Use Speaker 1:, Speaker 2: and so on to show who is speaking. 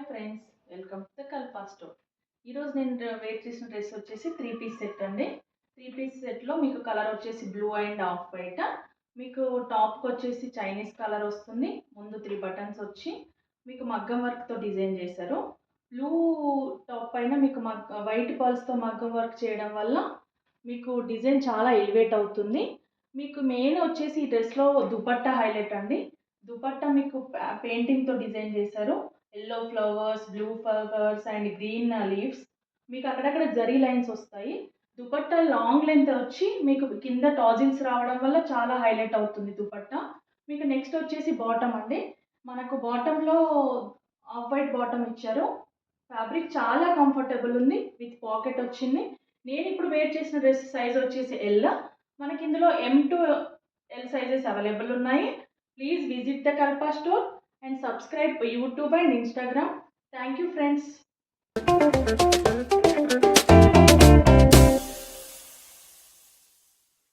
Speaker 1: Friends, welcome to the Kalpa store. ఈరోజు నేను wear చేసిన డ్రెస్ వచ్చేసి 3 పీస్ సెట్ అండి. 3 పీస్ సెట్లో మీకు కలర్ వచ్చేసి బ్లూ అండ్ ఆఫ్ వైట్. మీకు టాప్కి వచ్చేసి చైనీస్ కలర్ వస్తుంది. ముందు 3 బటన్స్ వచ్చి మీకు మగ్గం వర్క్తో డిజైన్ చేశారు. బ్లూ టాప్ పైన మీకు వైట్ పర్ల్స్తో మగ్గం వర్క్ చేయడం వల్ల మీకు డిజైన్ చాలా ఎలివేట్ అవుతుంది. మీకు మెయిన్ వచ్చేసి ఈ డ్రెస్లో దుపట్టా హైలైట్ అండి. దుపట్టా మీకు పెయింటింగ్తో డిజైన్ చేశారు. Yellow flowers, blue flowers and green leaves. మీకు అక్కడక్కడ జరీ లైన్స్ వస్తాయి. దుపట్టా లాంగ్ లెంత్ వచ్చి మీకు కింద టాజిల్స్ రావడం వల్ల చాలా హైలైట్ అవుతుంది దుపట్టా. మీకు నెక్స్ట్ వచ్చేసి బాటమ్ అండి. మనకు బాటంలో ఆఫ్ వైట్ బాటమ్ ఇచ్చారు. ఫ్యాబ్రిక్ చాలా కంఫర్టబుల్ ఉంది, విత్ పాకెట్ వచ్చింది. నేను ఇప్పుడు వేర్ చేసిన డ్రెస్ సైజ్ వచ్చేసి ఎల్. మనకి ఇందులో M to L sizes available ఉన్నాయి. Please visit the Kalpa store and subscribe YouTube and Instagram. Thank you friends.